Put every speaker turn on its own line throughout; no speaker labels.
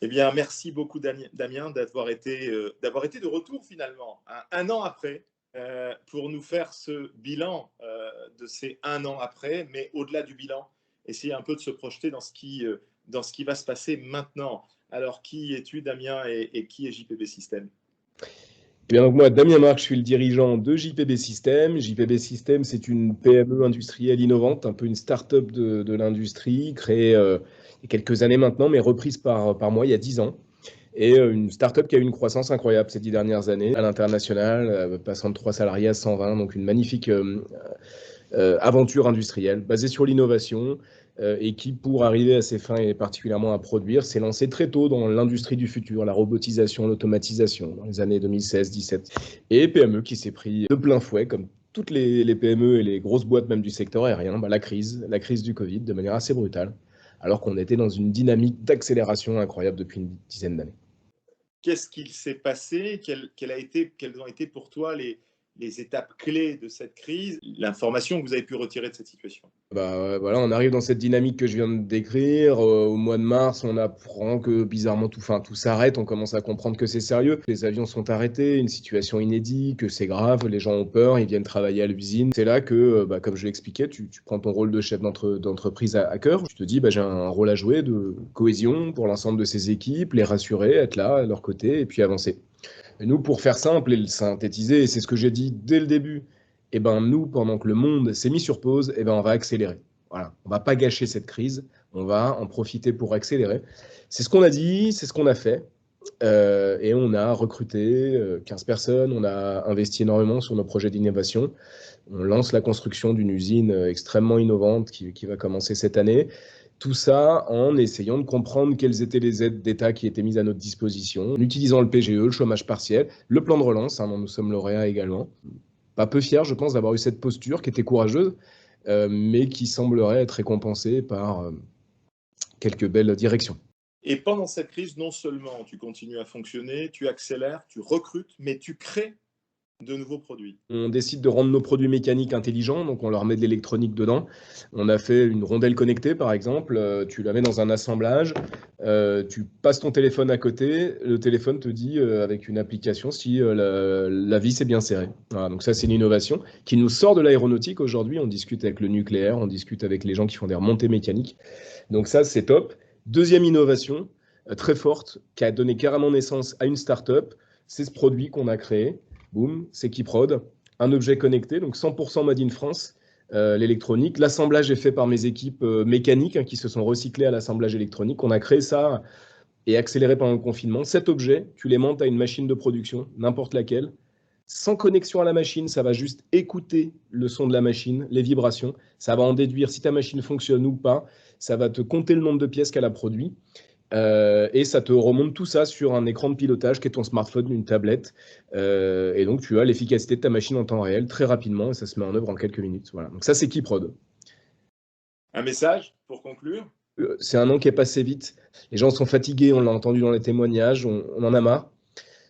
Eh bien, merci beaucoup, Damien, d'avoir été de retour finalement, un an après, pour nous faire ce bilan de ces un an après, mais au-delà du bilan, essayer un peu de se projeter dans ce qui va se passer maintenant. Alors, qui es-tu, Damien, et qui est JPB System?
Eh bien, donc moi, Damien Marc, je suis le dirigeant de JPB System. JPB System, c'est une PME industrielle innovante, un peu une start-up de l'industrie, créée il y a quelques années maintenant, mais reprise par moi il y a 10 ans. Et une start-up qui a eu une croissance incroyable ces 10 dernières années à l'international, passant de 3 salariés à 120, donc une magnifique aventure industrielle basée sur l'innovation et qui, pour arriver à ses fins et particulièrement à produire, s'est lancée très tôt dans l'industrie du futur, la robotisation, l'automatisation, dans les années 2016-17. Et PME qui s'est pris de plein fouet, comme toutes les PME et les grosses boîtes même du secteur aérien, la crise du Covid, de manière assez brutale, alors qu'on était dans une dynamique d'accélération incroyable depuis une dizaine d'années.
Qu'est-ce qu'il s'est passé? Quelles ont été pour toi les étapes clés de cette crise? L'information que vous avez pu retirer de cette situation?
Voilà, on arrive dans cette dynamique que je viens de décrire. Au mois de mars, on apprend que bizarrement tout s'arrête. On commence à comprendre que c'est sérieux. Les avions sont arrêtés, une situation inédite, que c'est grave. Les gens ont peur, ils viennent travailler à l'usine. C'est là que, comme je l'expliquais, tu prends ton rôle de chef d'entreprise à cœur. Tu te dis, j'ai un rôle à jouer de cohésion pour l'ensemble de ces équipes, les rassurer, être là à leur côté et puis avancer. Et nous, pour faire simple et le synthétiser, et c'est ce que j'ai dit dès le début, eh ben, nous, pendant que le monde s'est mis sur pause, eh ben, on va accélérer. Voilà. On ne va pas gâcher cette crise, on va en profiter pour accélérer. C'est ce qu'on a dit, c'est ce qu'on a fait. Et on a recruté 15 personnes, on a investi énormément sur nos projets d'innovation. On lance la construction d'une usine extrêmement innovante qui va commencer cette année. Tout ça en essayant de comprendre quelles étaient les aides d'État qui étaient mises à notre disposition, en utilisant le PGE, le chômage partiel, le plan de relance, dont nous sommes lauréats également. Pas peu fiers, je pense, d'avoir eu cette posture qui était courageuse, mais qui semblerait être récompensée par quelques belles directions.
Et pendant cette crise, non seulement tu continues à fonctionner, tu accélères, tu recrutes, mais tu crées de nouveaux produits.
On décide de rendre nos produits mécaniques intelligents, donc on leur met de l'électronique dedans. On a fait une rondelle connectée, par exemple. Tu la mets dans un assemblage, tu passes ton téléphone à côté, le téléphone te dit avec une application si la vis est bien serrée. Voilà, donc ça, c'est une innovation qui nous sort de l'aéronautique aujourd'hui. On discute avec le nucléaire, on discute avec les gens qui font des remontées mécaniques. Donc ça, c'est top. Deuxième innovation très forte qui a donné carrément naissance à une start-up, c'est ce produit qu'on a créé. Boom, c'est Keyprod, un objet connecté, donc 100% made in France, l'électronique. L'assemblage est fait par mes équipes mécaniques qui se sont recyclées à l'assemblage électronique. On a créé ça et accéléré pendant le confinement. Cet objet, tu les montes à une machine de production, n'importe laquelle, sans connexion à la machine, ça va juste écouter le son de la machine, les vibrations. Ça va en déduire si ta machine fonctionne ou pas. Ça va te compter le nombre de pièces qu'elle a produit. Et ça te remonte tout ça sur un écran de pilotage qui est ton smartphone, une tablette. Et donc, tu as l'efficacité de ta machine en temps réel très rapidement et ça se met en œuvre en quelques minutes. Voilà. Donc ça, c'est Keyprod.
Un message pour conclure?
C'est un an qui est passé vite. Les gens sont fatigués, on l'a entendu dans les témoignages, on en a marre.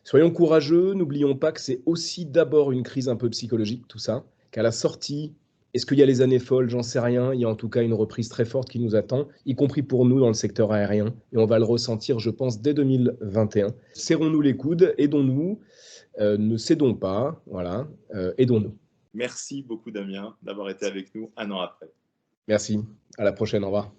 Soyons courageux, n'oublions pas que c'est aussi d'abord une crise un peu psychologique, tout ça, qu'à la sortie, est-ce qu'il y a les années folles? J'en sais rien. Il y a en tout cas une reprise très forte qui nous attend, y compris pour nous dans le secteur aérien. Et on va le ressentir, je pense, dès 2021. Serrons-nous les coudes, aidons-nous, ne cédons pas, voilà, aidons-nous.
Merci beaucoup, Damien, d'avoir été avec nous un an après.
Merci, à la prochaine, au revoir.